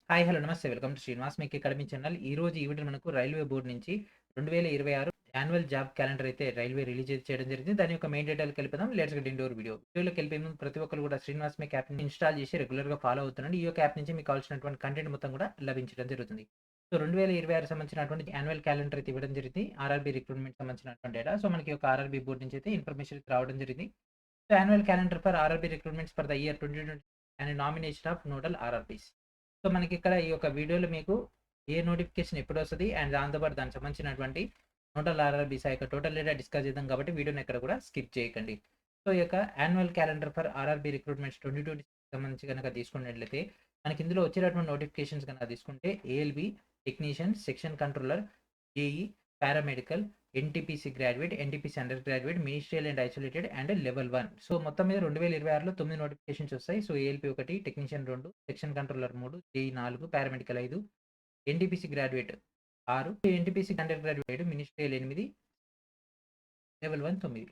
Hi! Hello! నమస్తే. Welcome to Srinivas make academy channel. ఈరోజు ఈ వీడియోలో మనకు రైల్వే బోర్డ్ నుంచి 2026 యాన్యువల్ జాబ్ క్యాలెండర్ అయితే రైల్వే రిలీజ్ చేయడం జరిగింది. దాని యొక్క మెయిన్ డీటెయిల్‌కి వెళ్ళిపోదాం. Let's get into hour video. వీడియోలోకి వెళ్ళిపోయే ముందు ప్రతి ఒక్కరు కూడా శ్రీనివాస్ మేక్ యాప్‌ని ఇన్‌స్టాల్ చేసి రెగ్యులర్‌గా ఫాలో అవుతుండండి. ఈ యొక్క యాప్ నుంచి మీకు కావాల్సినటువంటి కంటెంట్ మొత్తం కూడా లభించడం జరుగుతుంది. సో, 2026 సంబంధించినటువంటి యాన్యువల్ క్యాలెండర్ అయితే ఇవ్వడం జరిగింది. ఆర్ఆర్‌బీ రిక్రూట్‌మెంట్ సంబంధించినటువంటి డేటా. సో, మనకి యొక్క ఆర్ఆర్‌బీ బోర్డ్ నుంచి అయితే ఇన్ఫర్మేషన్ అయితే రావడం జరిగింది. So, annual calendar for RRB recruitments for the year 2020 and nomination of nodal RRBs. So, మనకిక్కడ ఈ యొక్క వీడియోలో మీకు ఏ నోటిఫికేషన్ ఎప్పుడొస్తది అండ్ దాంతో పాటు దానికి సంబంధించినటువంటి నోడల్ ఆర్ఆర్‌బీస్ ఆ యొక్క టోటల్ డేటా డిస్కస్ చేద్దాం కాబట్టి వీడియోని ఎక్కడ కూడా స్కిప్ చేయకండి. సో, ఈ యొక్క annual calendar for RRB recruitments 2020 సంబంధించి గనక తీసుకున్నట్లయితే మనకి ఇందులో వచ్చేటటువంటి నోటిఫికేషన్స్ గనక తీసుకుంటే ALP, technician, section controller, JE, paramedical, NTPC graduate, NTPC under graduate, ministerial and isolated and level 1. So, మొత్తం మీద 2026లో 9 నోటిఫికేషన్స్ వస్తాయి. So, ALP 1, technician 2, section controller 3, JE 4, paramedical 5, NTPC graduate 6, NTPC under graduate 7, ministerial 8, level 1 9.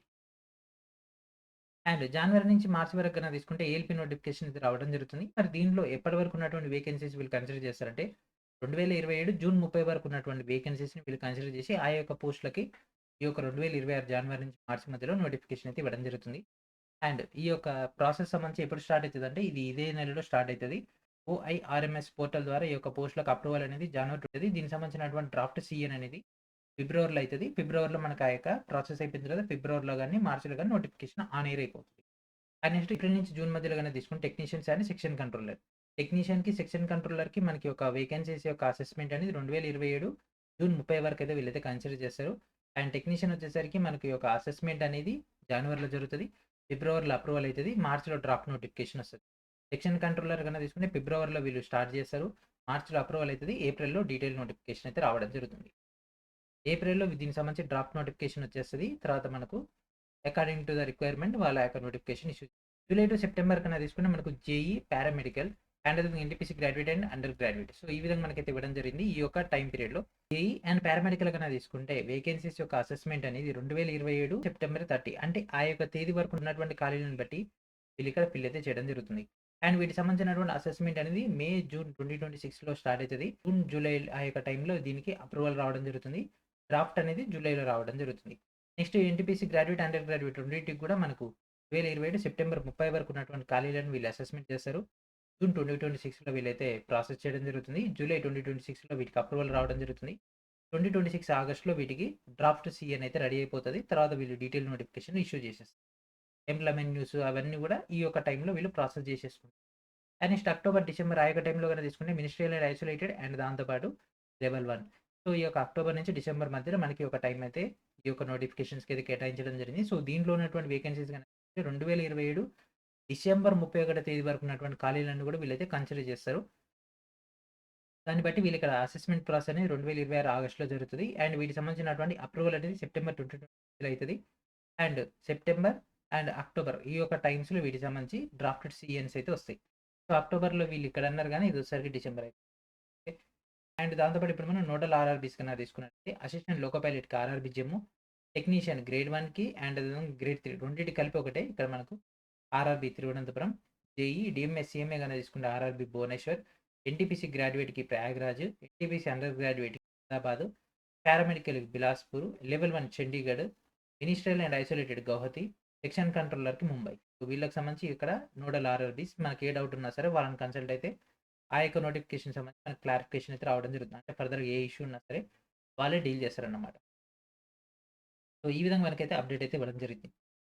And జనవరి నుంచి మార్చి వరకు గనక తీసుకుంటే ఏఎల్‌పీ నోటిఫికేషన్ ఇది రావడం జరుగుతుంది. మరి దీనిలో ఎప్పటి వరకు ఉన్నటువంటి వేకెన్సీస్ వీళ్ళు కన్సిడర్ చేస్తారంటే 2027 జూన్ 30 వరకు ఉన్నటువంటి వేకెన్సీస్‌ని వీళ్ళు కన్సిడర్ చేసి ఆ యొక్క పోస్ట్‌లకి ఈ యొక్క 2026 జనవరి నుంచి మార్చి మధ్యలో నోటిఫికేషన్ అయితే ఇవ్వడం జరుగుతుంది. అండ్ ఈ యొక్క ప్రాసెస్ సంబంధించి ఎప్పుడు స్టార్ట్ అయితదంటే ఇది ఇదే నెలలో స్టార్ట్ అయితది. ఓఐఆర్ఎంఎస్ పోర్టల్ ద్వారా ఈ యొక్క పోస్ట్‌లకు అప్రూవల్ అనేది జనవరి ఉంటది. దీనికి సంబంధించినటువంటి డ్రాఫ్ట్ సీఎన్ అనేది ఫిబ్రవరిలో అయితది. ఫిబ్రవరిలో మనకు ఆ యొక్క ప్రాసెస్ అయిపోయిన తర్వాత ఫిబ్రవరిలో గాని, మార్చిలో గాని నోటిఫికేషన్ ఆన్ ఎయిర్ అయిపోతది. అండ్ నెక్స్ట్ ఏప్రిల్ నుంచి జూన్ మధ్యలో గనక తీసుకుంటే టెక్నీషియన్స్ అండ్ సెక్షన్ కంట్రోలర్. టెక్నీషియన్‌కి, సెక్షన్ కంట్రోలర్‌కి మనకి ఒక వేకెన్సీస్ యొక్క అసెస్మెంట్ అనేది 2027 జూన్ 30 వరకైతే వీళ్ళైతే కన్సిడర్ చేస్తారు. అండ్ టెక్నీషియన్ వచ్చేసరికి మనకి ఒక అసెస్మెంట్ అనేది జనవరిలో జరుగుతది. ఫిబ్రవరిలో అప్రూవల్ అయితది. మార్చ్‌లో డ్రాఫ్ట్ నోటిఫికేషన్ వస్తది. సెక్షన్ కంట్రోలర్ గనక తీసుకుంటే ఫిబ్రవరిలో వీళ్ళు స్టార్ట్ చేస్తారు. మార్చ్‌లో అప్రూవల్ అయితది. ఏప్రిల్‌లో డీటెయిల్ నోటిఫికేషన్ అయితే రావడం జరుగుతుంది. ఏప్రిల్‌లో దీనికి సంబంధించి డ్రాఫ్ట్ నోటిఫికేషన్ వచ్చేస్తది. తర్వాత మనకు అకార్డింగ్ టు ద రిక్వైర్మెంట్ వాళ్ళ యొక్క notification issue. July to September కన్నా తీసుకుంటే మనకు JEE, paramedical and NTPC graduate and under graduate. So, ఈ విధంగా మనకైతే ఇవ్వడం జరిగింది. ఈ యొక్క టైమ్ పీరియడ్‌లో. జేఈ అండ్ పారామెడికల్ కన్నా తీసుకుంటే వేకెన్సీస్ యొక్క అసెస్మెంట్ అనేది 2027 సెప్టెంబర్ 30 అంటే ఆ యొక్క తేదీ వరకు ఉన్నటువంటి ఖాళీలను బట్టి వీళ్ళిక్కడ ఫిల్ అయితే చేయడం జరుగుతుంది. అండ్ వీటికి సంబంధించినటువంటి అసెస్మెంట్ అనేది మే, జూన్ 2026లో స్టార్ట్ అయితది. జూన్, జూలై ఆ యొక్క టైంలో దీనికి అప్రూవల్ రావడం జరుగుతుంది. డ్రాఫ్ట్ అనేది జూలైలో రావడం జరుగుతుంది. Next NTPC graduate, under graduate రెండిటికి కూడా మనకు 2027 సెప్టెంబర్ 30 వరకు ఉన్నటువంటి ఖాళీలను వీళ్ళు అసెస్మెంట్ చేస్తారు. జూన్ 2026లో వీళ్ళైతే ప్రాసెస్ చేయడం జరుగుతుంది. జూలై 2026లో వీటికి అప్రూవల్ రావడం జరుగుతుంది. 2026 ఆగస్ట్‌లో వీటికి డ్రాఫ్ట్ సీఎన్ అయితే రెడీ అయిపోతది. తర్వాత వీళ్ళు డీటెయిల్ నోటిఫికేషన్ ఇష్యూ చేసేస్తారు. ఎంప్లాయ్‌మెంట్ న్యూస్ అవన్నీ కూడా ఈ యొక్క టైంలో వీళ్ళు ప్రాసెస్ చేసేసుకుంటారు. అండ్ నెక్స్ట్ అక్టోబర్, డిసెంబర్ ఆ యొక్క టైంలో గనక తీసుకుంటే మినిస్ట్రియల్ అండ్ ఐసోలేటెడ్ అండ్ దాంతో పాటు లెవెల్ 1. సో, ఈ యొక్క అక్టోబర్ నుంచి డిసెంబర్ మధ్యలో మనకి ఒక టైం అయితే ఈ యొక్క నోటిఫికేషన్స్‌కి అయితే కేటాయించడం జరిగింది. సో, దీంట్లో ఉన్నటువంటి వేకెన్సీస్ గనక 2027 డిసెంబర్ 31 తేదీ వరకు ఉన్నటువంటి ఖాళీలన్నీ కూడా వీళ్ళైతే కన్సిడర్ చేస్తారు. దాన్ని బట్టి వీళ్ళిక్కడ అసెస్మెంట్ ప్రాసెస్ అనేది 2026 ఆగస్ట్‌లో జరుగుతది. అండ్ వీటికి సంబంధించినటువంటి అప్రూవల్ అనేది సెప్టెంబర్ 2023లో అయితది. అండ్ సెప్టెంబర్ అండ్ అక్టోబర్ ఈ యొక్క టైమ్స్‌లో వీటికి సంబంధించి డ్రాఫ్టెడ్ సీఎన్స్ అయితే వస్తాయి. సో, అక్టోబర్‌లో వీళ్ళు ఇక్కడ అన్నారు గానీ ఇది వచ్చేసరికి డిసెంబర్ అయితది. అండ్ దాంతో పాటు ఇప్పుడు మనం నోడల్ ఆర్ఆర్‌బీస్ కన్నా తీసుకున్నట్లయితే అసిస్టెంట్ లోకో పైలట్‌కి ఆర్ఆర్‌బీ జమ్ము, టెక్నీషియన్ గ్రేడ్ 1కి అండ్ గ్రేడ్ 3 రెండిటికి కలిపి ఒకటే ఇక్కడ మనకు RRB Thiruvananthapuram, JE, DMS, CMA గనక తీసుకుంటే ఆర్ఆర్‌బీ భువనేశ్వర్, ఎన్‌టీపీసీ గ్రాడ్యుయేట్‌కి ప్రయాగ్‌రాజ్, ఎన్‌టీపీసీ అండర్ గ్రాడ్యుయేట్‌కి Ahmedabad, paramedical Bilaspur, level 1 Chandigarh, ministerial and isolated Guwahati, section కంట్రోలర్‌కి ముంబై. సో, వీళ్ళకి సంబంధించి ఇక్కడ నోడల్ ఆర్ఆర్‌బీస్ మనకి ఏ డౌట్ ఉన్నా సరే వాళ్ళని కన్సల్ట్ అయితే ఆ యొక్క నోటిఫికేషన్ సంబంధించి మనకు క్లారిఫికేషన్ అయితే రావడం జరుగుతుంది. అంటే ఫర్దర్‌గా ఏ ఇష్యూ ఉన్నా సరే వాళ్ళే డీల్ చేస్తారన్నమాట. సో, ఈ విధంగా మనకైతే అప్డేట్ అయితే ఇవ్వడం జరిగింది.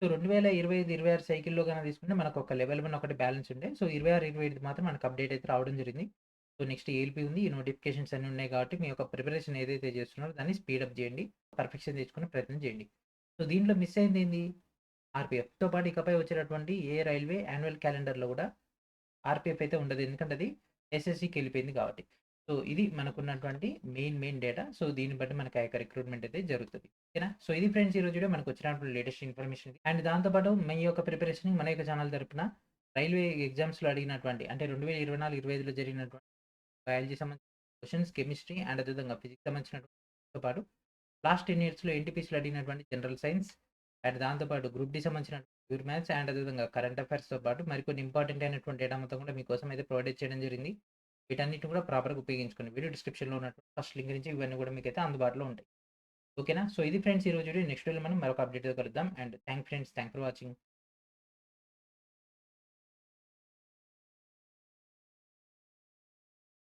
సో, 2025, 26 సైకిల్‌లో గనక తీసుకుంటే మనకు ఒక లెవెల్ 1 ఒకటి బ్యాలెన్స్ ఉండే. సో, 26, 25 మాత్రం మనకు అప్డేట్ అయితే రావడం జరిగింది. సో, నెక్స్ట్ ఏఎల్‌పీ ఉంది. ఈ నోటిఫికేషన్స్ అన్నీ ఉన్నాయి కాబట్టి మీ యొక్క ప్రిపరేషన్ ఏదైతే చేస్తున్నారో దాన్ని స్పీడప్ చేయండి. పర్ఫెక్షన్ తెచ్చుకునే ప్రయత్నం చేయండి. సో, దీంట్లో మిస్ అయింది ఏంది? ఆర్‌పీఎఫ్‌తో పాటు ఇకపై వచ్చేటటువంటి ఏ రైల్వే యాన్యువల్ క్యాలెండర్‌లో కూడా ఆర్‌పీఎఫ్ అయితే ఉండదు. ఎందుకంటే అది ఎస్ఎస్‌సికెళ్ళిపోయింది కాబట్టి. సో, ఇది మనకున్నటువంటి మెయిన్ డేటా. సో, దీన్ని బట్టి మనకి ఆ యొక్క రిక్రూట్‌మెంట్ అయితే జరుగుతది. ఓకేనా? సో, ఇది ఫ్రెండ్స్ ఈరోజు వీడియో మనకొచ్చినటువంటి లేటెస్ట్ ఇన్ఫర్మేషన్ ఇది. అండ్ దాంతో పాటు మీ యొక్క ప్రిపరేషన్‌కి మన యొక్క ఛానల్ తరపున రైల్వే ఎగ్జామ్స్‌లో అడిగినటువంటి అంటే 2024, 25లో జరిగినటువంటి బయాలజీ సంబంధించిన క్వెషన్స్, కెమిస్ట్రీ అండ్ అదేవిధంగా ఫిజిక్స్ సంబంధించినతో పాటు లాస్ట్ 10 ఇయర్స్‌లో ఎన్‌టీపీసీలో అడిగినటువంటి జనరల్ సైన్స్ అండ్ దాంతో పాటు గ్రూప్ డి సంబంధించిన ప్యూర్ మ్యాథ్స్ అండ్ అదేవిధంగా కరెంట్ అఫైర్స్‌తో పాటు మరికొన్ని ఇంపార్టెంట్ అయినటువంటి డేటా మొత్తం కూడా మీకోసం అయితే ప్రొవైడ్ చేయడం జరిగింది. వీటన్నిటిని కూడా ప్రాపర్‌గా ఉపయోగించుకోండి. వీడియో డిస్క్రిప్షన్‌లో ఉన్నటువంటి ఫస్ట్ లింక్ నుంచి ఇవన్నీ కూడా మీకైతే అందుబాటులో ఉంటాయి. ఓకేనా? సో, ఇది ఫ్రెండ్స్ ఈరోజు వీడియో. నెక్స్ట్ వీడియోలో మనం మరొక అప్డేట్‌తో కలుద్దాం. And thanks for watching.